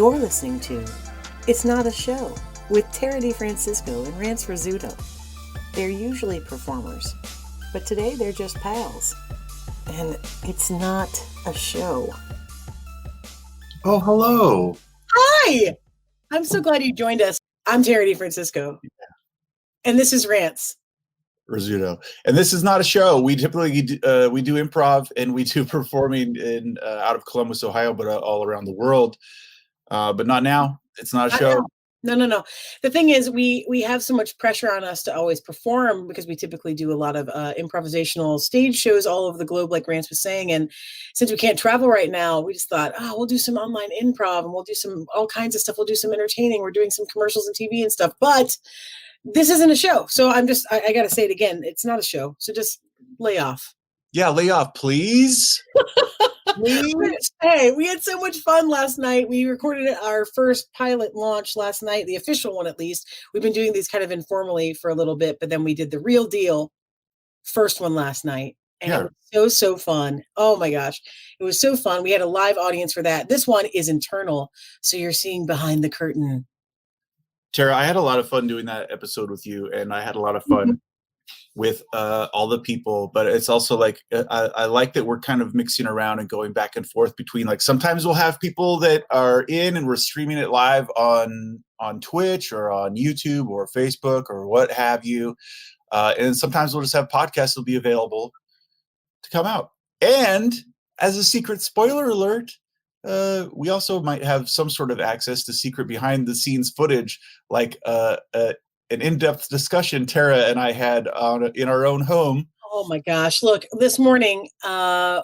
You're listening to It's Not a Show with Tara DeFrancisco and Rance Rizzuto. They're usually performers, but today they're just pals. And it's not a show. Oh, hello. Hi! I'm so glad you joined us. I'm Tara DeFrancisco. Yeah. And this is Rance Rizzuto. And this is not a show. We typically do improv and we do performing in out of Columbus, Ohio, but all around the world. But not now. It's not a show. No. The thing is, we have so much pressure on us to always perform because we typically do a lot of improvisational stage shows all over the globe, like Rance was saying. And since we can't travel right now, we just thought, we'll do some online improv and we'll do all kinds of stuff. We'll do some entertaining. We're doing some commercials and TV and stuff. But this isn't a show. So I got to say it again. It's not a show. So just lay off. Yeah, lay off, please. Hey, we had so much fun last night. We recorded our first pilot launch last night, the official one at least. We've been doing these kind of informally for a little bit, but then we did the real deal first one last night. And It was so fun. Oh my gosh. It was so fun. We had a live audience for that. This one is internal. So you're seeing behind the curtain. Tara, I had a lot of fun doing that episode with you, and I had a lot of fun with all the people, but it's also like I like that we're kind of mixing around and going back and forth between, like, sometimes we'll have people that are in and we're streaming it live on Twitch or on YouTube or Facebook or what have you, and sometimes we'll just have podcasts that'll be available to come out. And as a secret spoiler alert, we also might have some sort of access to secret behind the scenes footage, like an in-depth discussion Tara and I had in our own home. Oh my gosh. Look, this morning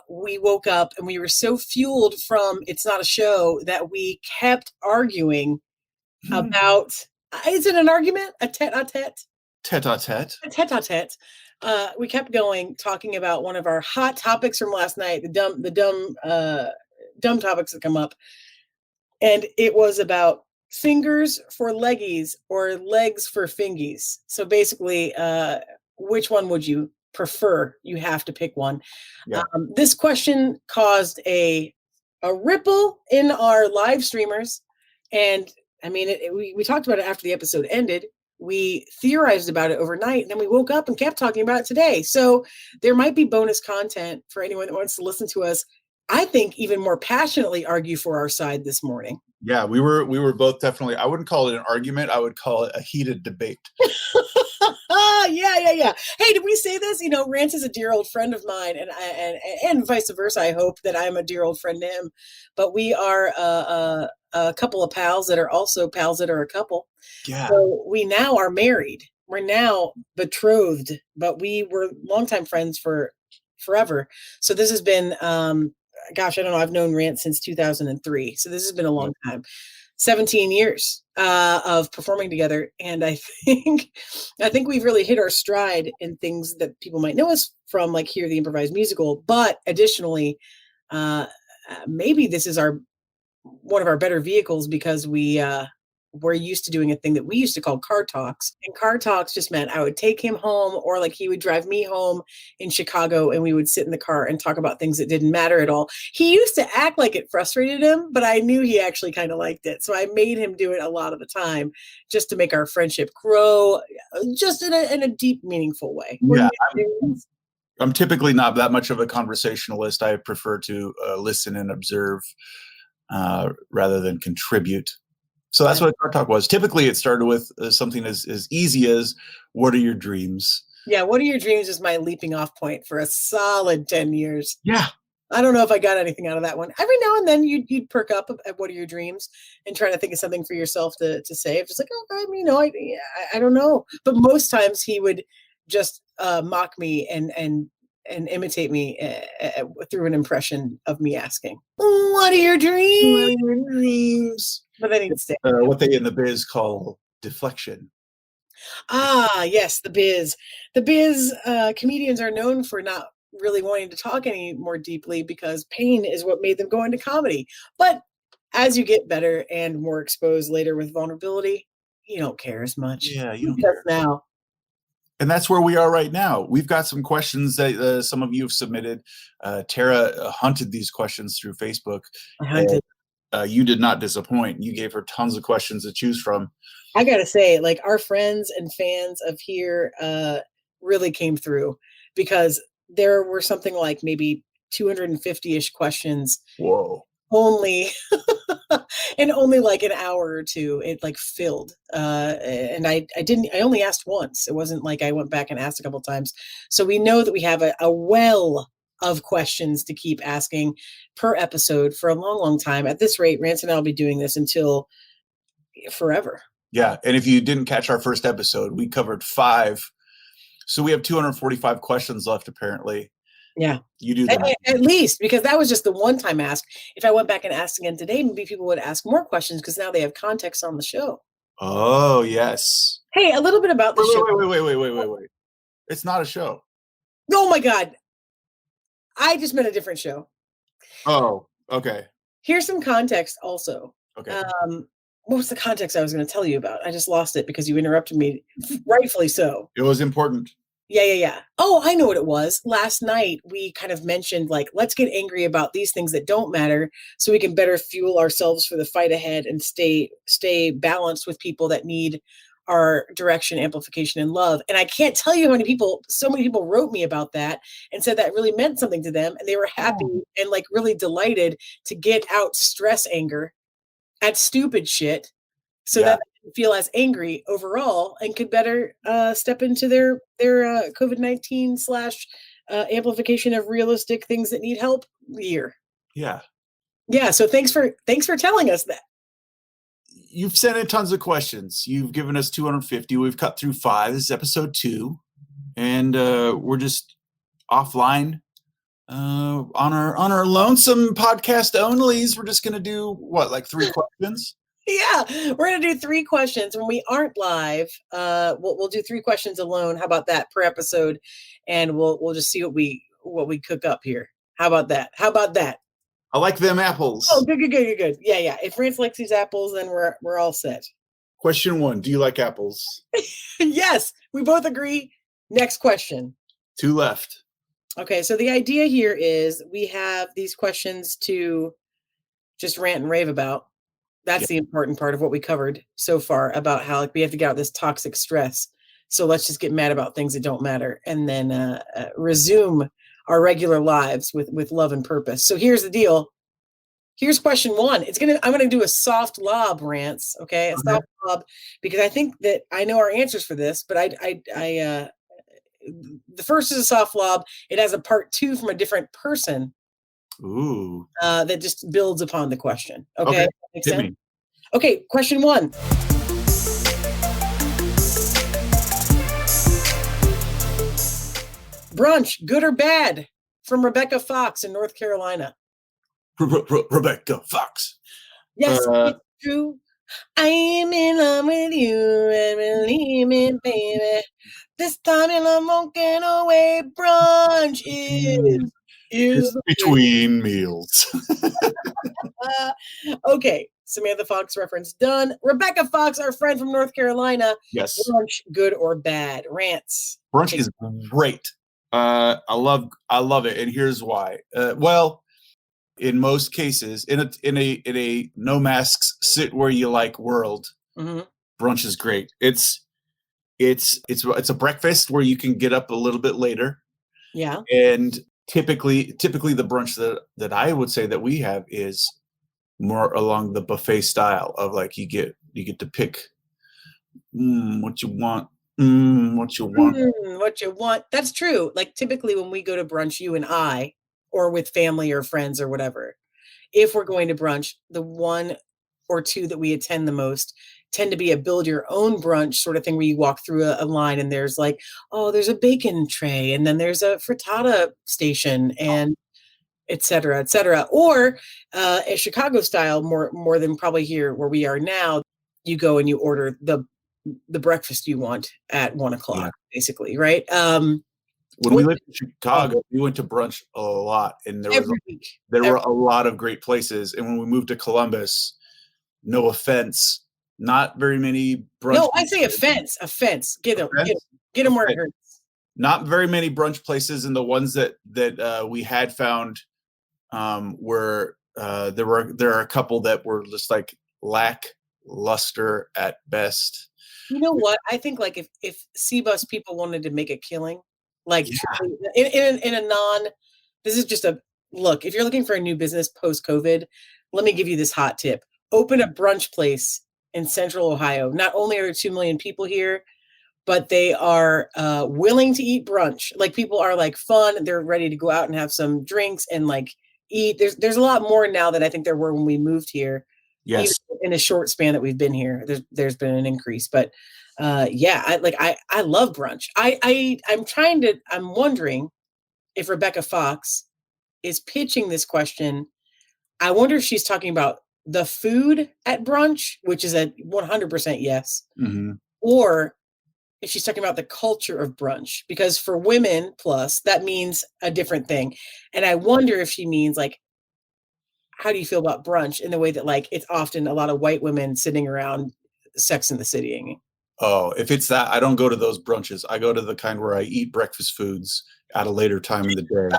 we woke up and we were so fueled from It's Not a Show that we kept arguing about, is it an argument? A tete-a-tete? Tete-a-tete. A tete-a-tete. We kept going, talking about one of our hot topics from last night, the dumb topics that come up. And it was about fingers for leggies or legs for fingies. So basically, which one would you prefer? You have to pick one. Yeah. This question caused a ripple in our live streamers. And I mean, we talked about it after the episode ended. We theorized about it overnight, and then we woke up and kept talking about it today. So there might be bonus content for anyone that wants to listen to us, I think, even more passionately argue for our side this morning. Yeah, we were both definitely, I wouldn't call it an argument. I would call it a heated debate. Yeah. Hey, did we say this? You know, Rance is a dear old friend of mine, and vice versa. I hope that I'm a dear old friend to him. But we are a couple of pals that are also pals that are a couple. Yeah. So we now are married. We're now betrothed, but we were longtime friends for forever. So this has been, gosh, I don't know. I've known Rance since 2003. So this has been a long time. 17 years of performing together. And I think we've really hit our stride in things that people might know us from, like Hear the Improvised Musical. But additionally, maybe this is one of our better vehicles because we're used to doing a thing that we used to call car talks. And car talks just meant I would take him home, or like he would drive me home in Chicago, and we would sit in the car and talk about things that didn't matter at all. He used to act like it frustrated him, but I knew he actually kind of liked it. So I made him do it a lot of the time just to make our friendship grow just in a deep, meaningful way. Yeah, I'm typically not that much of a conversationalist. I prefer to listen and observe rather than contribute. So that's what Car Talk was. Typically, it started with something as easy as, what are your dreams? Yeah, what are your dreams is my leaping off point for a solid 10 years. Yeah. I don't know if I got anything out of that one. Every now and then you'd perk up at what are your dreams and try to think of something for yourself to say. Just like, I don't know. But most times he would just mock me and imitate me through an impression of me asking, what are your dreams? What are your dreams? But then he'd say, what they in the biz call deflection. Ah, yes, the biz. The biz, comedians are known for not really wanting to talk any more deeply because pain is what made them go into comedy. But as you get better and more exposed later with vulnerability, you don't care as much. Yeah, you don't care now. And that's where we are right now. We've got some questions that some of you have submitted. Tara hunted these questions through Facebook. I hunted. you did not disappoint. You gave her tons of questions to choose from. I gotta say, like, our friends and fans of here really came through, because there were something like maybe 250-ish questions. Whoa. Only in only like an hour or two, it like filled. And I only asked once. It wasn't like I went back and asked a couple times. So we know that we have a well of questions to keep asking per episode for a long, long time. At this rate, Rance and I will be doing this until forever. Yeah. And if you didn't catch our first episode, we covered 5. So we have 245 questions left, apparently. Yeah. You do that. At least, because that was just the one-time ask. If I went back and asked again today, maybe people would ask more questions because now they have context on the show. Oh, yes. Hey, a little bit about the show. Wait. It's not a show. Oh my God. I just meant a different show. Oh, okay. Here's some context also. Okay. What was the context I was going to tell you about? I just lost it because you interrupted me, rightfully so. It was important. Yeah. Oh, I know what it was. Last night, we kind of mentioned, like, let's get angry about these things that don't matter so we can better fuel ourselves for the fight ahead and stay balanced with people that need our direction, amplification, and love. And I can't tell you how many people, so many people wrote me about that and said that really meant something to them. And they were happy and like really delighted to get out stress anger at stupid shit so that they can feel as angry overall and could better step into their COVID-19 / amplification of realistic things that need help year. Yeah. So thanks for telling us that. You've sent in tons of questions. You've given us 250. We've cut through 5. This is episode 2. And we're just offline on our lonesome podcast onlys. We're just going to do what, like 3 questions? Yeah, we're going to do 3 questions when we aren't live. We'll do 3 questions alone. How about that per episode? And we'll just see what we cook up here. How about that? I like them apples. Oh, good. Yeah. If Rance likes these apples, then we're all set. Question 1. Do you like apples? Yes, we both agree. Next question. 2 left. Okay, so the idea here is we have these questions to just rant and rave about. That's the important part of what we covered so far about how, like, we have to get out this toxic stress. So let's just get mad about things that don't matter and then resume our regular lives with love and purpose. So here's the deal. Here's question 1. I'm gonna do a soft lob, Rance. Okay, soft lob, because I think that I know our answers for this, but the first is a soft lob. It has a part 2 from a different person. Ooh. That just builds upon the question. Okay. Makes sense? Me. Okay, question 1. Brunch, good or bad? From Rebecca Fox in North Carolina. Rebecca Fox. Yes, it's true. I am in love with you and believe me, baby. This time I'm walking away. Brunch is between meals. Okay, Samantha Fox reference done. Rebecca Fox, our friend from North Carolina. Yes. Brunch, good or bad? Rants. Brunch is great. I love it, and here's why. Well, in most cases, in a no masks, sit where you like world, brunch is great. It's a breakfast where you can get up a little bit later. Yeah. And typically the brunch that I would say that we have is more along the buffet style of, like, you get to pick what you want. What you want. That's true. Like, typically when we go to brunch, you and I, or with family or friends or whatever, if we're going to brunch, the 1 or 2 that we attend the most tend to be a build your own brunch sort of thing, where you walk through a line and there's like, oh, there's a bacon tray and then there's a frittata station and et cetera, et cetera. Or a Chicago style, more than probably here where we are now, you go and you order the breakfast you want at 1 o'clock, basically, right? When we lived in Chicago, we went to brunch a lot, and there were a lot of great places. And when we moved to Columbus, no offense, not very many brunch. No, I say offense. Get them where it hurts. Not very many brunch places, and the ones that we had found were there are a couple that were just like lackluster at best. You know what? I think like if C-bus people wanted to make a killing, like Yeah. truly, in a non, this is just a look. If you're looking for a new business post COVID, let me give you this hot tip: open a brunch place in Central Ohio. Not only are there 2 million people here, but they are willing to eat brunch. Like people are like fun. They're ready to go out and have some drinks and like eat. There's a lot more now than I think there were when we moved here. Even Yes. in a short span that we've been here, there's been an increase. But yeah, I love brunch. I'm wondering if Rebecca Fox is pitching this question. I wonder if she's talking about the food at brunch, which is a 100% yes, Mm-hmm. or if she's talking about the culture of brunch, because for women plus that means a different thing. And I wonder if she means like, how do you feel about brunch in the way that like it's often a lot of white women sitting around Sex in the Citying? Oh, if it's that, I don't go to those brunches. I go to the kind where I eat breakfast foods at a later time in the day.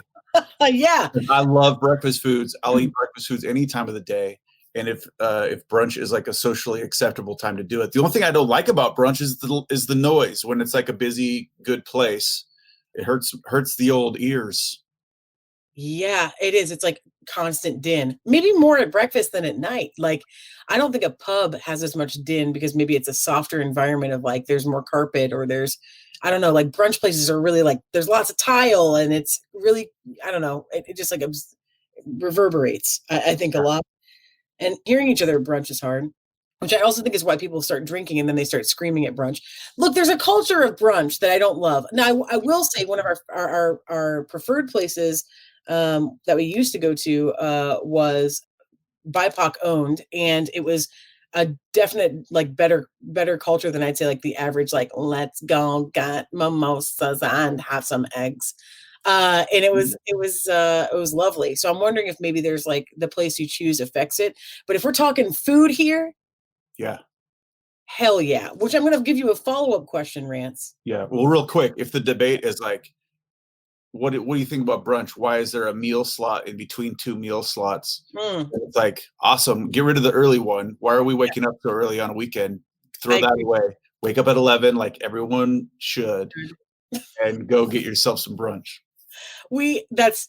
Yeah. I love breakfast foods. I'll eat breakfast foods any time of the day. And if brunch is like a socially acceptable time to do it, the only thing I don't like about brunch is the noise when it's like a busy, good place. It hurts the old ears. Yeah, it is. It's like constant din. Maybe more at breakfast than at night. Like, I don't think a pub has as much din because maybe it's a softer environment of like there's more carpet or there's, I don't know, like brunch places are really like there's lots of tile and it's really, I don't know, it just like reverberates, I think a lot. And hearing each other at brunch is hard, which I also think is why people start drinking and then they start screaming at brunch. Look, there's a culture of brunch that I don't love. Now, I will say one of our preferred places that we used to go to was BIPOC owned, and it was a definite like better culture than I'd say like the average like let's go get mimosas and have some eggs. And it was lovely. So I'm wondering if maybe there's like the place you choose affects it. But if we're talking food here, Yeah. hell yeah. Which I'm going to give you a follow-up question, Rance. Yeah. Well, real quick, if the debate is like, what do you think about brunch? Why is there a meal slot in between two meal slots? It's like, awesome. Get rid of the early one. Why are we waking up so early on a weekend? Throw that away. Wake up at 11 like everyone should and go get yourself some brunch.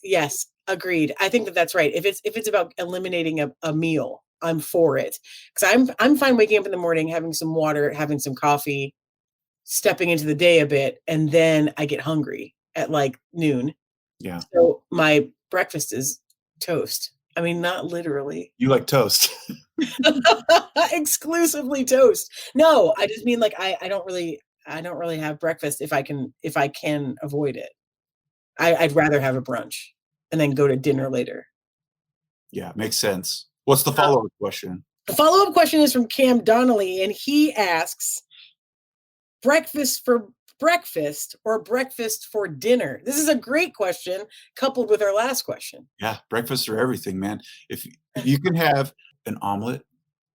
Yes, agreed. I think that's right. If it's about eliminating a meal, I'm for it. Because I'm fine waking up in the morning, having some water, having some coffee, stepping into the day a bit, and then I get hungry at like noon. Yeah. So my breakfast is toast. I mean, not literally. You like toast. Exclusively toast. No, I just mean like I don't really have breakfast if I can avoid it. I'd rather have a brunch and then go to dinner later. Yeah, makes sense. What's the follow-up question? The follow-up question is from Cam Donnelly, and he asks, breakfast for breakfast or breakfast for dinner? This is a great question, coupled with our last question. Yeah, breakfast or everything, man. If you can have an omelet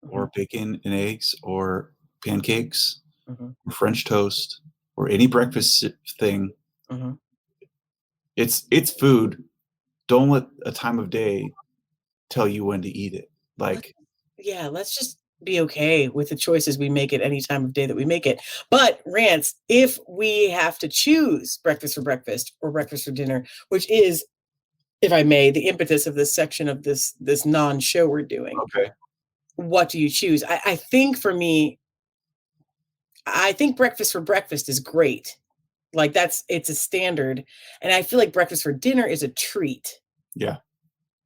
or bacon and eggs or pancakes or French toast or any breakfast thing, it's food. Don't let a time of day tell you when to eat it. Like, yeah, let's just be okay with the choices we make at any time of day that we make it. But Rance, if we have to choose breakfast for breakfast or breakfast for dinner, which is, if I may, the impetus of this section of this non-show we're doing. Okay. What do you choose? I think for me, I think breakfast for breakfast is great. Like it's a standard. And I feel like breakfast for dinner is a treat. Yeah.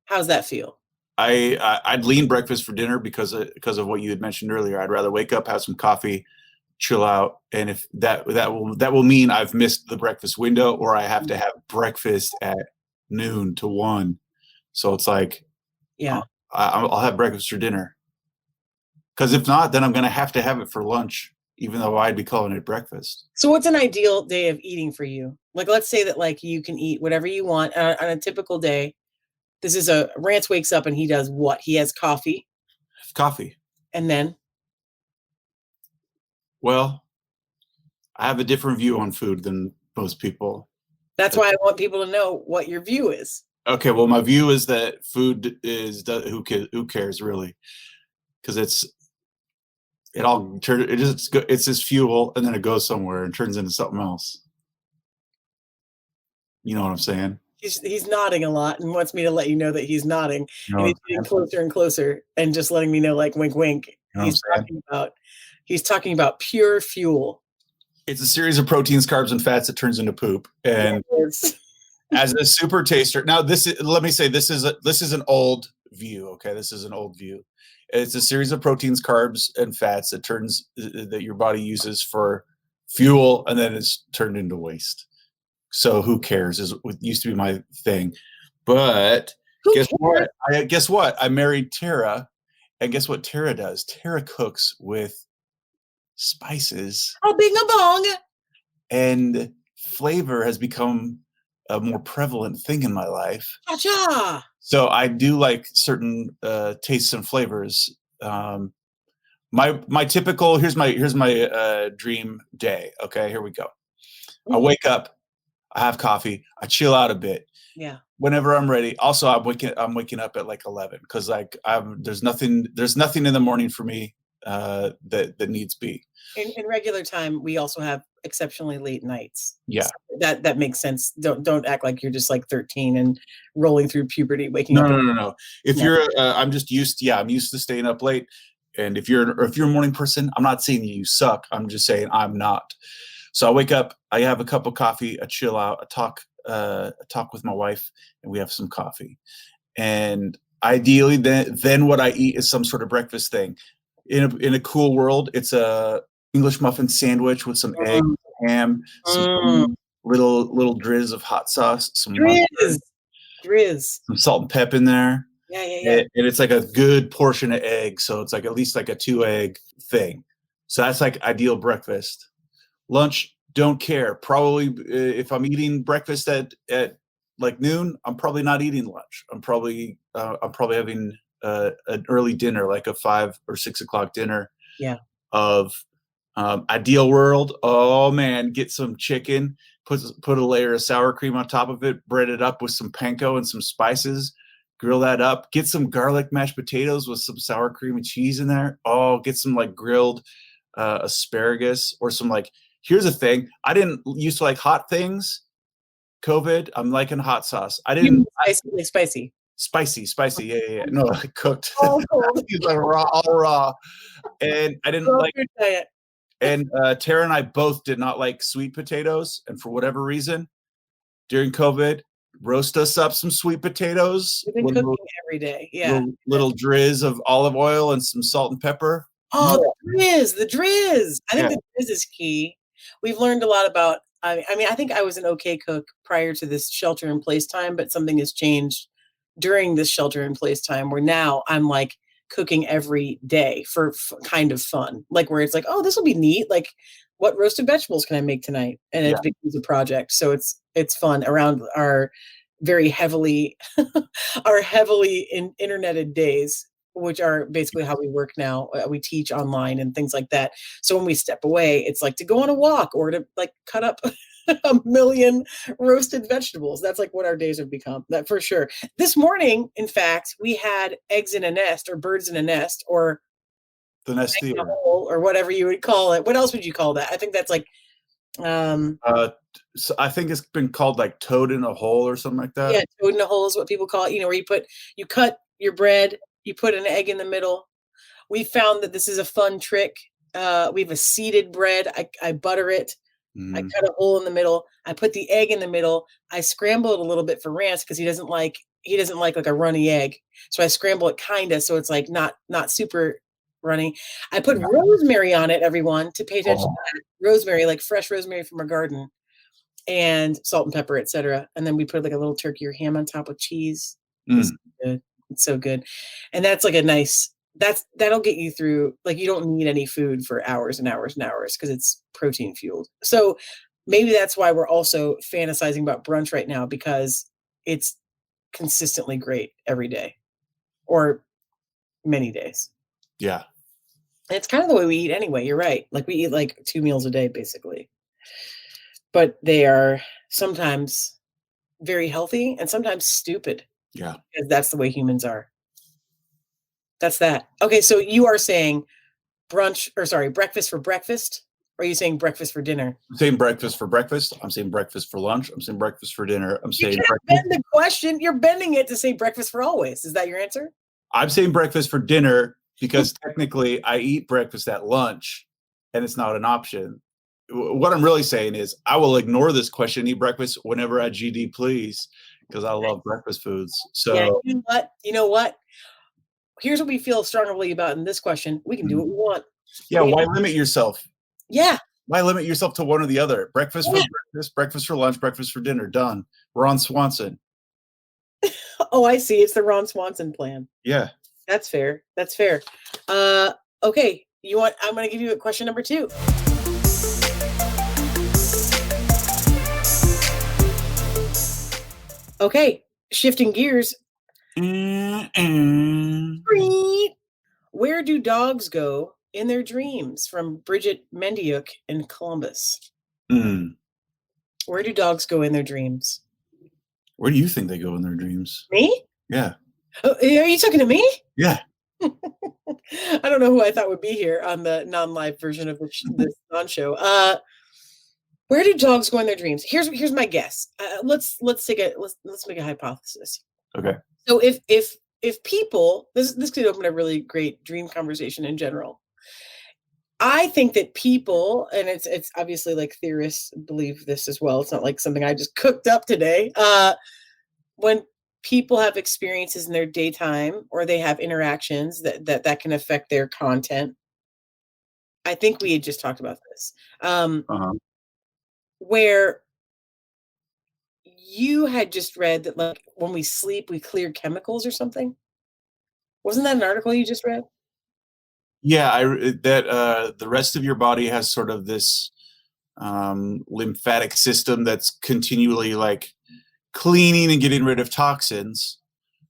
How's that feel? I'd lean breakfast for dinner because of what you had mentioned earlier. I'd rather wake up, have some coffee, chill out, and if that will mean I've missed the breakfast window or I have to have breakfast at noon to 1. So it's like, yeah, I'll have breakfast for dinner. Because if not, then I'm going to have it for lunch, even though I'd be calling it breakfast. So what's an ideal day of eating for you? Like, let's say that like you can eat whatever you want on a typical day. This is Rance wakes up and he does what? He has coffee. Coffee. And then? Well, I have a different view on food than most people. That's why I want people to know what your view is. Okay, well, my view is that food is who cares really, because it's just fuel, and then it goes somewhere and turns into something else. You know what I'm saying? He's nodding a lot and wants me to let you know that he's nodding, You know and what he's I'm getting saying? closer and closer, and just letting me know, like wink, wink. You know what I'm saying? He's talking about pure fuel. It's a series of proteins, carbs, and fats that turns into poop. And as a super taster, now let me say this is an old view. Okay, this is an old view. It's a series of proteins, carbs, and fats that your body uses for fuel, and then it's turned into waste. So who cares? Is what used to be my thing. But guess what? I married Tara, and guess what Tara does? Tara cooks with spices. Oh, bing a bong. And flavor has become a more prevalent thing in my life. Cha-cha. So I do like certain tastes and flavors. My typical here's my dream day. Okay, here we go. I wake up, I have coffee, I chill out a bit. Yeah. Whenever I'm ready. Also, I'm waking up at like 11 because like there's nothing in the morning for me that needs be. In regular time, we also have exceptionally late nights. Yeah, so that makes sense. Don't act like you're just like 13 and rolling through puberty, waking up. No. If you're, I'm just used. Yeah, I'm used to staying up late. And if you're a morning person, I'm not saying you suck. I'm just saying I'm not. So I wake up, I have a cup of coffee, I chill out, I talk with my wife, and we have some coffee. And ideally, then what I eat is some sort of breakfast thing. In a cool world, it's a English muffin sandwich with some egg, ham, some little drizz of hot sauce, some drizz, some salt and pep in there. Yeah. And it's like a good portion of egg, so it's like at least like a 2-egg thing. So that's like ideal breakfast. Lunch, don't care. Probably if I'm eating breakfast at like noon, I'm probably not eating lunch. I'm probably having an early dinner, like a 5 or 6 o'clock dinner. Yeah. Of ideal world. Oh man, get some chicken, put a layer of sour cream on top of it, bread it up with some panko and some spices, grill that up, get some garlic mashed potatoes with some sour cream and cheese in there. Oh, get some like grilled asparagus or some like. Here's the thing. I didn't used to like hot things. COVID, I'm liking hot sauce. I didn't spicy. Spicy. Yeah. No, cooked. Like all raw. And I didn't like it. And Tara and I both did not like sweet potatoes. And for whatever reason, during COVID, roast us up some sweet potatoes. We've been cooking every day. Yeah. Little drizz of olive oil and some salt and pepper. Oh, the drizz. I think the drizz is key. We've learned a lot about, I mean, I think I was an okay cook prior to this shelter in place time, but something has changed during this shelter in place time where now I'm like cooking every day for kind of fun, like where it's like, oh, this will be neat. Like, what roasted vegetables can I make tonight? And it becomes a project. So it's fun around our very heavily interneted days, which are basically how we work now. We teach online and things like that. So when we step away, it's like to go on a walk or to like cut up a million roasted vegetables. That's like what our days have become, that for sure. This morning, in fact, we had eggs in a nest or birds in a nest or the nest theater or whatever you would call it. What else would you call that? I think that's like so I think it's been called like toad in a hole or something like that. Yeah, toad in a hole is what people call it. You know, where you cut your bread, you put an egg in the middle. We found that this is a fun trick. We have a seeded bread. I butter it. I cut a hole in the middle. I put the egg in the middle. I scramble it a little bit for Rance because he doesn't like a runny egg. So I scramble it kinda so it's like not super runny. I put rosemary on it, everyone, to pay attention to that. Rosemary, like fresh rosemary from our garden, and salt and pepper, etc. And then we put like a little turkey or ham on top with cheese. It's good. It's so good. And that's like a nice, that'll get you through, like you don't need any food for hours and hours and hours because it's protein fueled. So maybe that's why we're also fantasizing about brunch right now, because it's consistently great every day or many days. Yeah. And it's kind of the way we eat anyway. You're right. Like we eat like 2 meals a day, basically. But they are sometimes very healthy and sometimes stupid. Yeah. Because that's the way humans are. That's that. Okay, so you are saying breakfast for breakfast? Or are you saying breakfast for dinner? I'm saying breakfast for breakfast. I'm saying breakfast for lunch. I'm saying breakfast for dinner. I'm saying bend the question. You're bending it to say breakfast for always. Is that your answer? I'm saying breakfast for dinner because technically I eat breakfast at lunch and it's not an option. What I'm really saying is I will ignore this question, eat breakfast whenever I GD please, because I love breakfast foods. So yeah, you know what? Here's what we feel strongly about in this question. We can do what we want. Yeah, why limit yourself? Yeah. Why limit yourself to one or the other? Breakfast for breakfast, breakfast for lunch, breakfast for dinner. Done. We're on Swanson. Oh, I see. It's the Ron Swanson plan. Yeah. That's fair. That's fair. Okay. I'm going to give you a question number 2. Okay. Shifting gears. Where do dogs go in their dreams? From Bridget Mendiuk in Columbus. Where do dogs go in their dreams? Where do you think they go in their dreams? Me? Yeah. Oh, are you talking to me? Yeah. I don't know who I thought would be here on the non-live version of this non-show. Where do dogs go in their dreams? Here's my guess. Let's make a hypothesis. Okay. So if people, this could open a really great dream conversation in general. I think that people, and it's obviously like theorists believe this as well. It's not like something I just cooked up today. When people have experiences in their daytime or they have interactions that can affect their content. I think we had just talked about this. Where you had just read that like when we sleep, we clear chemicals or something. Wasn't that an article you just read? Yeah, the rest of your body has sort of this lymphatic system that's continually like cleaning and getting rid of toxins,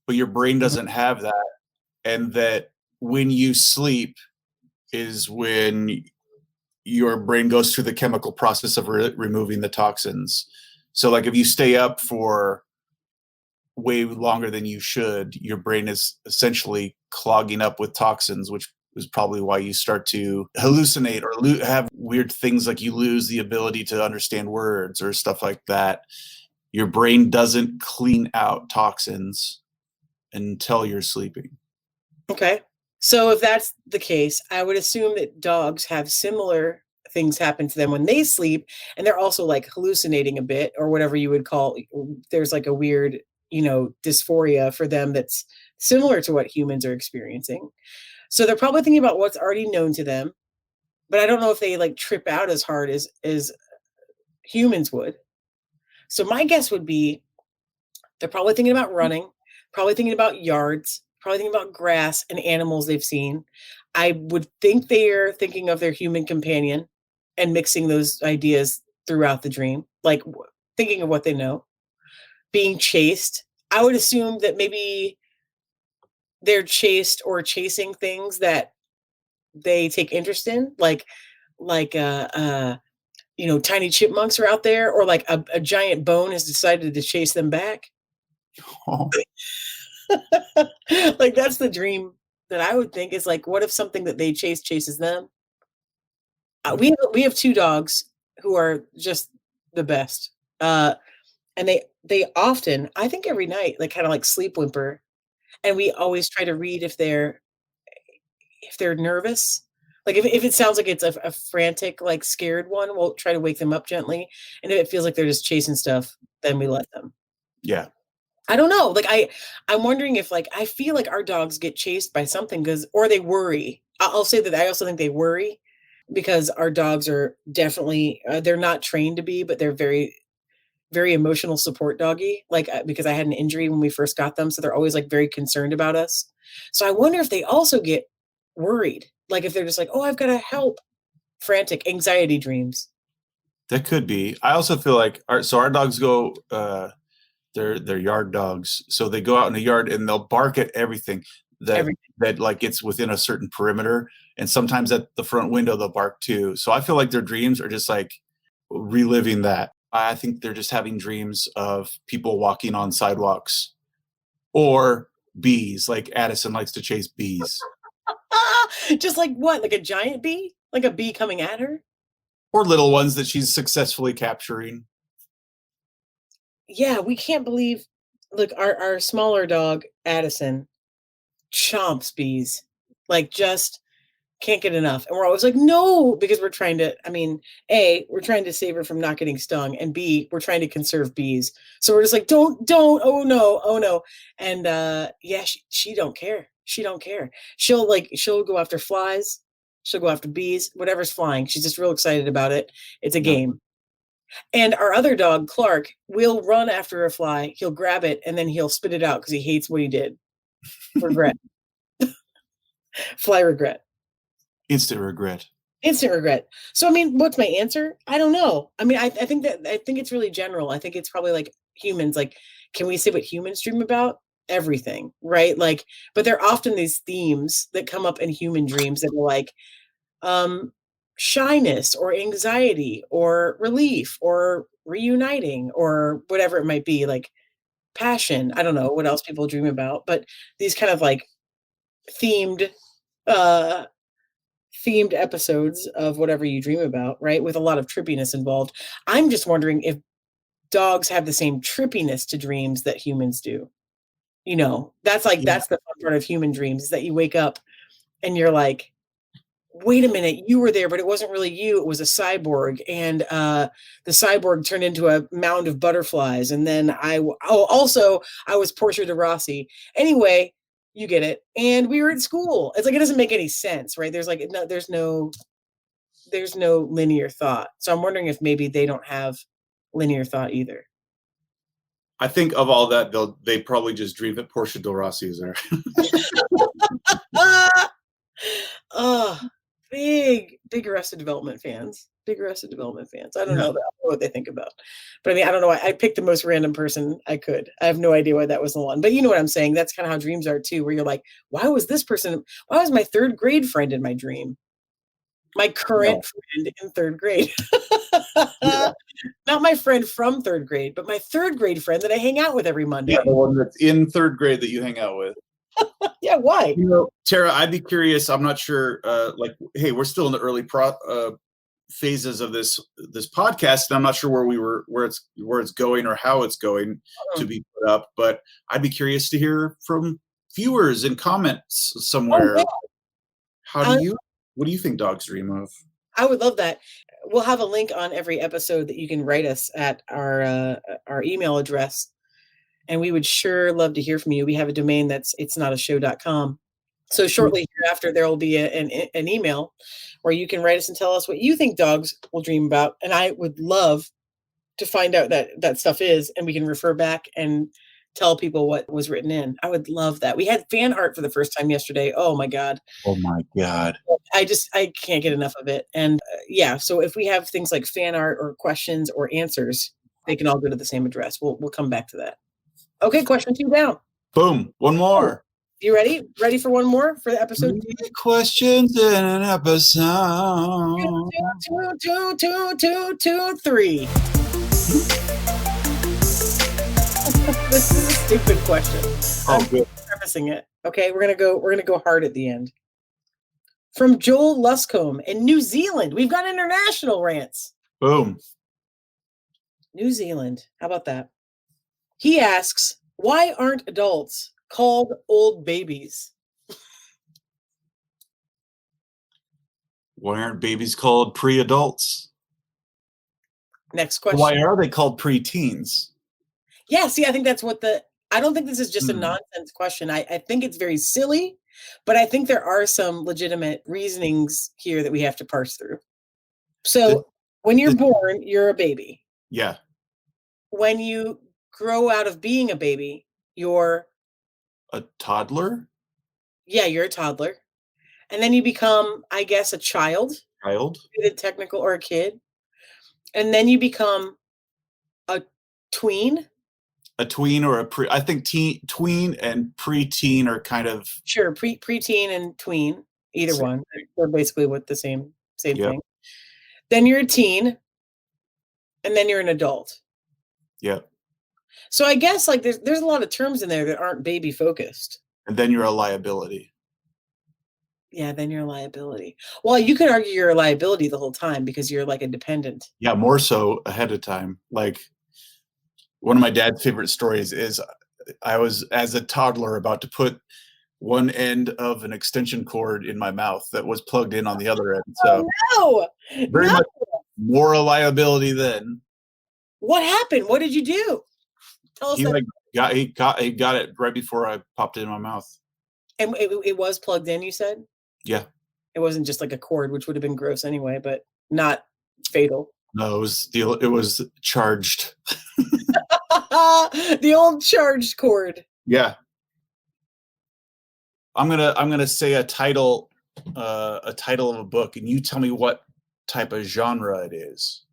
but your brain doesn't have that. And that when you sleep is when your brain goes through the chemical process of removing the toxins. So like if you stay up for way longer than you should, your brain is essentially clogging up with toxins, which is probably why you start to hallucinate or have weird things like you lose the ability to understand words or stuff like that. Your brain doesn't clean out toxins until you're sleeping. Okay. So if that's the case, I would assume that dogs have similar things happen to them when they sleep, and they're also like hallucinating a bit or whatever you would call, there's like a weird, dysphoria for them that's similar to what humans are experiencing. So they're probably thinking about what's already known to them, but I don't know if they like trip out as hard as humans would. So my guess would be they're probably thinking about running, probably thinking about yards, probably thinking about grass and animals they've seen. I would think they're thinking of their human companion and mixing those ideas throughout the dream, like thinking of what they know. Being chased, I would assume that maybe they're chased or chasing things that they take interest in, like tiny chipmunks are out there, or like a giant bone has decided to chase them back. Oh. Like that's the dream that I would think is like, what if something that they chase chases them? We have 2 dogs who are just the best, and they often, I think every night, like kind of like sleep whimper, and we always try to read if they're nervous. Like if it sounds like it's a frantic, like scared one, we'll try to wake them up gently, and if it feels like they're just chasing stuff, then we let them. Yeah. I don't know. Like I'm wondering if like I feel like our dogs get chased by something or they worry. I'll say that I also think they worry because our dogs are definitely they're not trained to be, but they're very, very emotional support doggy. Like because I had an injury when we first got them, so they're always like very concerned about us. So I wonder if they also get worried, like if they're just like, oh, I've got to help, frantic anxiety dreams. That could be. I also feel like our dogs go. They're yard dogs, so they go out in the yard and they'll bark at everything that like it's within a certain perimeter, and sometimes at the front window they'll bark too. So I feel like their dreams are just like reliving that. I think they're just having dreams of people walking on sidewalks or bees. Like Addison likes to chase bees. Just like what? Like a giant bee? Like a bee coming at her? Or little ones that she's successfully capturing. Yeah, we can't believe. Look, our smaller dog, Addison, chomps bees. Like, just can't get enough. And we're always like, no, because we're trying to, I mean, A, we're trying to save her from not getting stung. And B, we're trying to conserve bees. So we're just like, don't, oh no. And yeah, she don't care. She don't care. She'll go after flies. She'll go after bees, whatever's flying. She's just real excited about it. It's a game. And our other dog, Clark, will run after a fly. He'll grab it and then he'll spit it out because he hates what he did. Regret. Fly regret. Instant regret. Instant regret. So, I mean, what's my answer? I don't know. I mean, I think it's really general. I think it's probably like humans. Like, can we say what humans dream about? Everything, right? Like, but there are often these themes that come up in human dreams that are like, shyness or anxiety or relief or reuniting or whatever it might be, like passion. I don't know what else people dream about, but these kind of like themed episodes of whatever you dream about, right? With a lot of trippiness involved. I'm just wondering if dogs have the same trippiness to dreams that humans do. You know, that's the fun part of human dreams, is that you wake up and you're like, wait a minute, you were there, but it wasn't really you. It was a cyborg. And the cyborg turned into a mound of butterflies. And then I was Portia de Rossi. Anyway, you get it. And we were at school. It's like, it doesn't make any sense, right? There's no linear thought. So I'm wondering if maybe they don't have linear thought either. I think of all that, they probably just dream that Portia de Rossi is there. Big Arrested Development fans. Big Arrested Development fans. I don't know what they think about. But I mean, I don't know why I picked the most random person I could. I have no idea why that was the one. But you know what I'm saying? That's kind of how dreams are too, where you're like, why was my third grade friend in my dream? My current friend in third grade. Not my friend from third grade, but my third grade friend that I hang out with every Monday. Yeah, the one that's in third grade that you hang out with. Yeah, why? You know, Tara, I'd be curious. I'm not sure. Hey, we're still in the early phases of this podcast, and I'm not sure where it's going or how it's going to be put up. But I'd be curious to hear from viewers in comments somewhere. What do you think dogs dream of? I would love that. We'll have a link on every episode that you can write us at our email address. And we would sure love to hear from you. We have a domain that's itsnotashow.com. So shortly hereafter, there will be an email where you can write us and tell us what you think dogs will dream about. And I would love to find out that stuff is, and we can refer back and tell people what was written in. I would love that. We had fan art for the first time yesterday. Oh my God. Oh my God. I can't get enough of it. And so if we have things like fan art or questions or answers, they can all go to the same address. We'll come back to that. Okay, question 2 down. Boom. One more. You ready? Ready for one more for the episode? 3 questions in an episode. 3. This is a stupid question. Oh, good. I'm prefacing it. Okay, we're gonna go hard at the end. From Joel Luscombe in New Zealand. We've got international rants. Boom. New Zealand. How about that? He asks, why aren't adults called old babies? Why aren't babies called pre-adults? Next question. Why are they called pre-teens? Yeah, see, I think that's I don't think this is just a nonsense question. I think it's very silly, but I think there are some legitimate reasonings here that we have to parse through. So when you're born, you're a baby. Yeah. When you grow out of being a baby, you're a toddler. Yeah, you're a toddler, and then you become, I guess, a child. Technical, or a kid, and then you become a tween. A tween or a pre. I think tween and preteen are kind of sure. Preteen and tween, either one. They're basically the same thing. Then you're a teen. and then you're an adult. Yeah. So I guess like there's a lot of terms in there that aren't baby focused. And then you're a liability. Yeah, then you're a liability. Well, you could argue you're a liability the whole time because you're like a dependent. Yeah, more so ahead of time. Like one of my dad's favorite stories is I was, as a toddler, about to put one end of an extension cord in my mouth that was plugged in on the other end. So Oh, very no. much more a liability then. What happened? What did you do? Tell us. He got it right before I popped it in my mouth. And it was plugged in, you said? Yeah. It wasn't just like a cord, which would have been gross anyway, but not fatal. No, it was charged. The old charged cord. Yeah. I'm gonna say a title of a book, and you tell me what type of genre it is.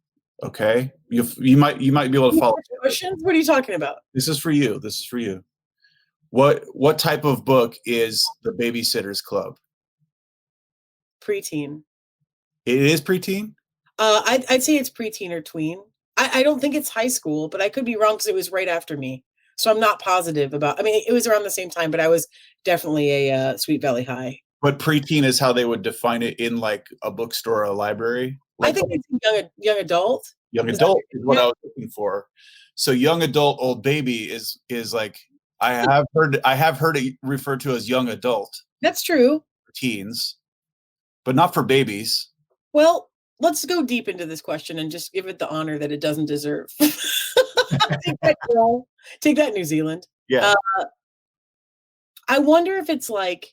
Okay? You might be able to follow. Questions? What are you talking about? This is for you. What type of book is The Babysitter's Club? Preteen. It is preteen? I'd say it's preteen or tween. I don't think it's high school, but I could be wrong because it was right after me. So I'm not positive about. I mean, it was around the same time, but I was definitely a Sweet Valley High. But preteen is how they would define it in like a bookstore or a library. Like, I think it's young adult. Young adult is what I was looking for. So young adult, old baby is like I have heard it referred to as young adult. That's true. For teens, but not for babies. Well, let's go deep into this question and just give it the honor that it doesn't deserve. Take that, New Zealand. Yeah. I wonder if it's like,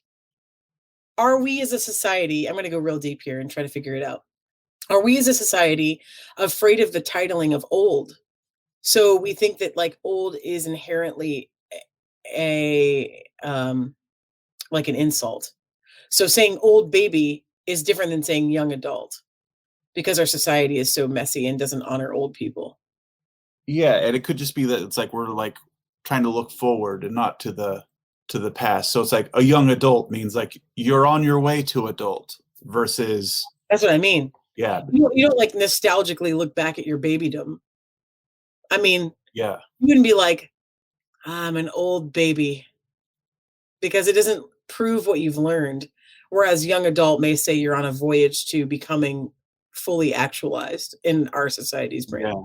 are we as a society, I'm going to go real deep here and try to figure it out. Are we as a society afraid of the titling of old? So we think that like old is inherently like an insult. So saying old baby is different than saying young adult because our society is so messy and doesn't honor old people. Yeah, and it could just be that it's like we're like trying to look forward and not to the past. So it's like a young adult means like you're on your way to adult versus. That's what I mean. Yeah. You don't like nostalgically look back at your babydom. I mean, yeah, you wouldn't be like, I'm an old baby, because it doesn't prove what you've learned. Whereas young adult may say you're on a voyage to becoming fully actualized in our society's brain. Yeah.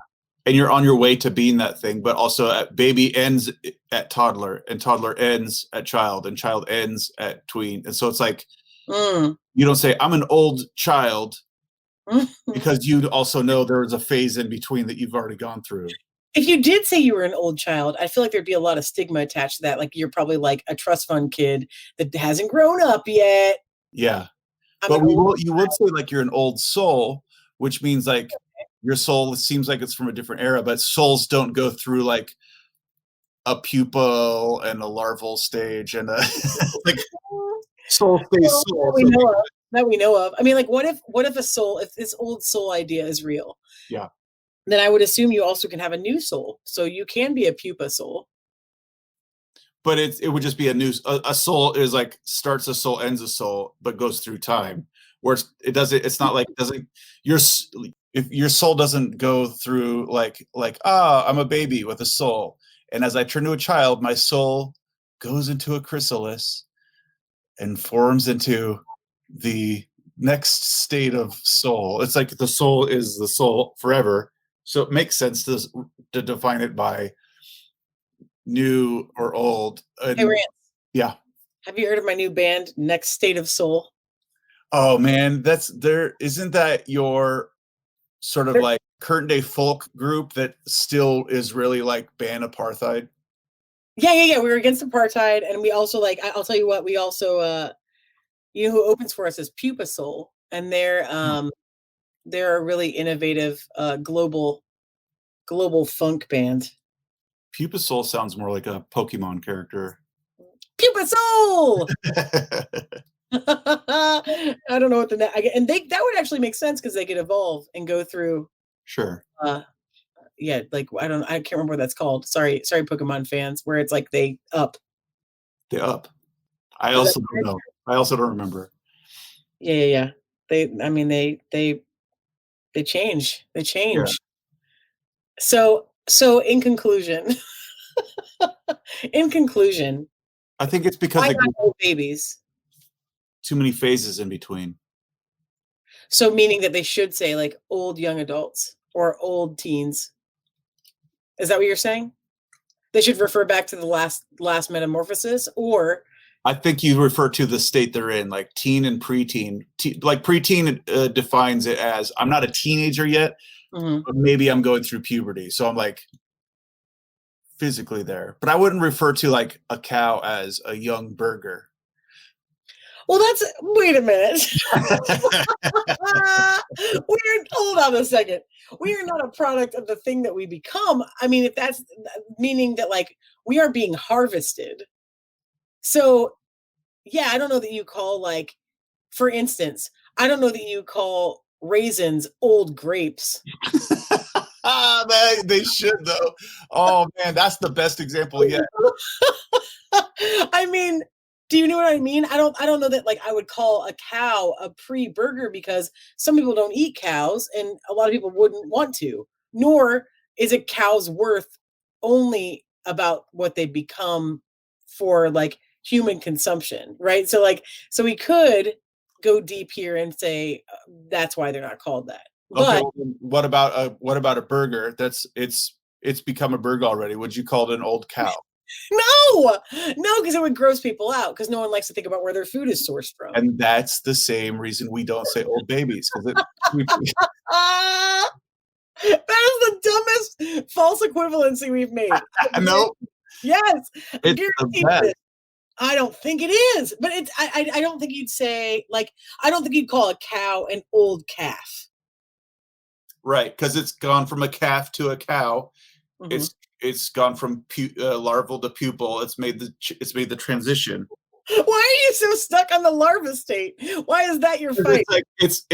And you're on your way to being that thing, but also baby ends at toddler, and toddler ends at child, and child ends at tween. And so it's like, you don't say, I'm an old child, because you also know there was a phase in between that you've already gone through. If you did say you were an old child, I feel like there'd be a lot of stigma attached to that. Like you're probably like a trust fund kid that hasn't grown up yet. Yeah. But you would say like you're an old soul, which means like your soul seems like it's from a different era, but souls don't go through like a pupal and a larval stage and a like soul stays soul. That we know of. I mean, like what if a soul, if this old soul idea is real? Yeah. Then I would assume you also can have a new soul. So you can be a pupa soul. But it would just be a soul is like starts a soul, ends a soul, but goes through time. Where it's not like if your soul doesn't go through like I'm a baby with a soul. And as I turn to a child, my soul goes into a chrysalis and forms into the next state of soul. It's like the soul is the soul forever. So it makes sense to define it by new or old. Hey, Rance. Yeah. Have you heard of my new band, Next State of Soul? Oh man, isn't that your sort of like current day folk group that still is really like ban apartheid? Yeah. We're against apartheid, and we also like. I'll tell you what. We also, you know, who opens for us is Pupa Soul, and they're a really innovative global funk band. Pupa Soul sounds more like a Pokemon character. Pupa Soul. I don't know what that would actually make sense because they could evolve and go through. Sure. Yeah, like I can't remember what that's called. Sorry, Pokemon fans. Where it's like they up. They up. I also don't know. I also don't remember. Yeah. They change. They change. So in conclusion, I think it's because why like not old babies? too many phases in between. So meaning that they should say like old young adults or old teens. Is that what you're saying? They should refer back to the last metamorphosis, or I think you refer to the state they're in, like teen and preteen. Like preteen defines it as I'm not a teenager yet, but maybe I'm going through puberty. So I'm like physically there. But I wouldn't refer to like a cow as a young burger. Well, wait a minute. Hold on a second. We are not a product of the thing that we become. I mean, if that's meaning that like we are being harvested. So yeah, I don't know that you call like, for instance, I don't know that you call raisins old grapes. They should though. Oh man, that's the best example yet. I mean, do you know what I mean? I don't know that like I would call a cow a pre-burger because some people don't eat cows and a lot of people wouldn't want to. Nor is a cow's worth only about what they become for like human consumption, right? So we could go deep here and say that's why they're not called that. Okay, But well, what about a burger? It's become a burger already. Would you call it an old cow? no, because it would gross people out because no one likes to think about where their food is sourced from. And that's the same reason we don't say old babies because that is the dumbest false equivalency we've made. No, yes, it's the best. I don't think it is, but it's. I don't think you'd say like. I don't think you'd call a cow an old calf. Right, because it's gone from a calf to a cow. Mm-hmm. It's gone from larval to pupil. It's made the transition. Why are you so stuck on the larva state? Why is that your fight? It's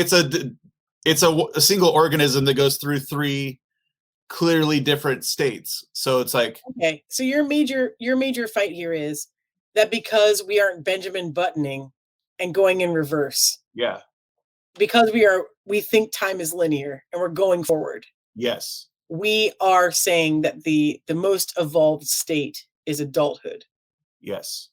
a single organism that goes through 3 clearly different states. So it's like, okay, so your major fight here is that because we aren't Benjamin Buttoning and going in reverse. Yeah. Because we think time is linear and we're going forward. Yes. We are saying that the most evolved state is adulthood. Yes.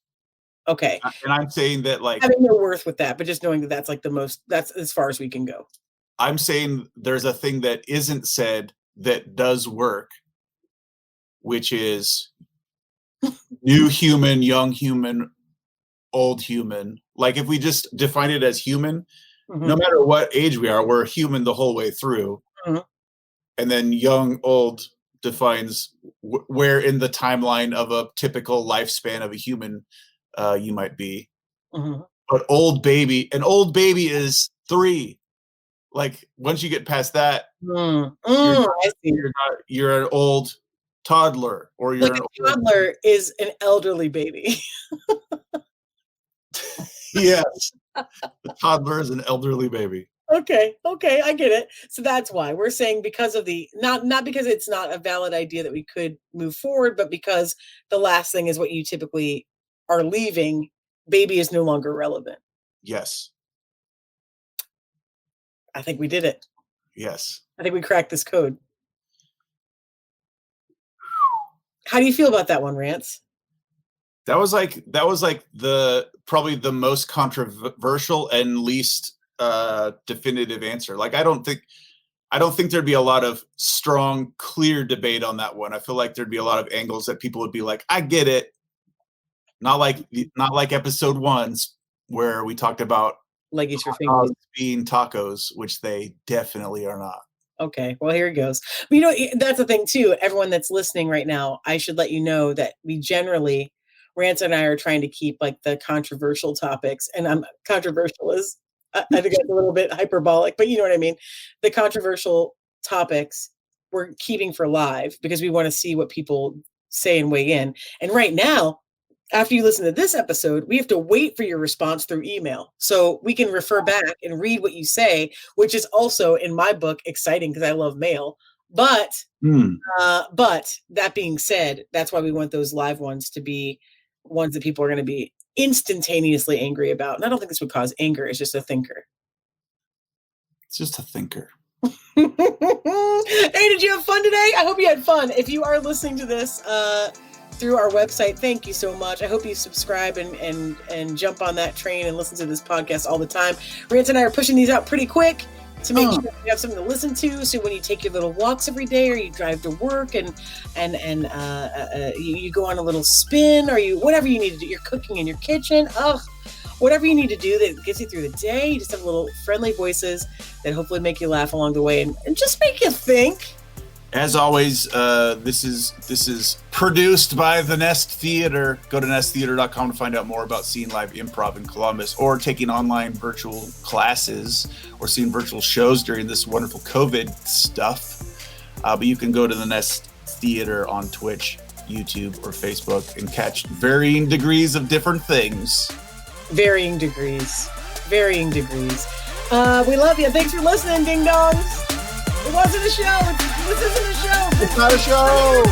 Okay. And I'm saying that like having no worth with that, but just knowing that that's like that's as far as we can go. I'm saying there's a thing that isn't said that does work, which is new human, young human, old human. Like if we just define it as human, no matter what age we are, we're human the whole way through. And then young, old defines where in the timeline of a typical lifespan of a human you might be. But old baby is 3. Like once you get past that, you're an old toddler, or you're like a toddler is an elderly baby. Yes, the toddler is an elderly baby. Okay, I get it. So that's why we're saying because of the not because it's not a valid idea that we could move forward, but because the last thing is what you typically are leaving, baby is no longer relevant. Yes. I think we did it. Yes. I think we cracked this code. How do you feel about that one, Rance? That was like probably the most controversial and least definitive answer. Like I don't think there'd be a lot of strong, clear debate on that one. I feel like there'd be a lot of angles that people would be like, I get it. Not like episode 1 where we talked about leggies for fingers being tacos, which they definitely are not. Okay, well, here it goes. But, you know, that's the thing too. Everyone that's listening right now, I should let you know that we generally, Rance and I are trying to keep like the controversial topics, and I'm controversial is, I think that's a little bit hyperbolic, but you know what I mean. The controversial topics we're keeping for live because we want to see what people say and weigh in. And right now, after you listen to this episode, we have to wait for your response through email. So we can refer back and read what you say, which is also, in my book, exciting because I love mail. But that being said, that's why we want those live ones to be ones that people are going to be instantaneously angry about. And I don't think this would cause anger. It's just a thinker. It's just a thinker. Hey, did you have fun today? I hope you had fun. If you are listening to this through our website, thank you so much. I hope you subscribe and jump on that train and listen to this podcast all the time. Rance and I are pushing these out pretty quick to make sure you have something to listen to. So when you take your little walks every day, or you drive to work, and you go on a little spin, or whatever you need to do, you're cooking in your kitchen. Whatever you need to do that gets you through the day, you just have little friendly voices that hopefully make you laugh along the way and just make you think. As always, this is produced by the Nest Theater. Go to nesttheater.com to find out more about seeing live improv in Columbus, or taking online virtual classes, or seeing virtual shows during this wonderful COVID stuff. But you can go to the Nest Theater on Twitch, YouTube, or Facebook and catch varying degrees of different things. Varying degrees. We love you. Thanks for listening, ding dongs. It wasn't a show. This isn't a show. It's not a show.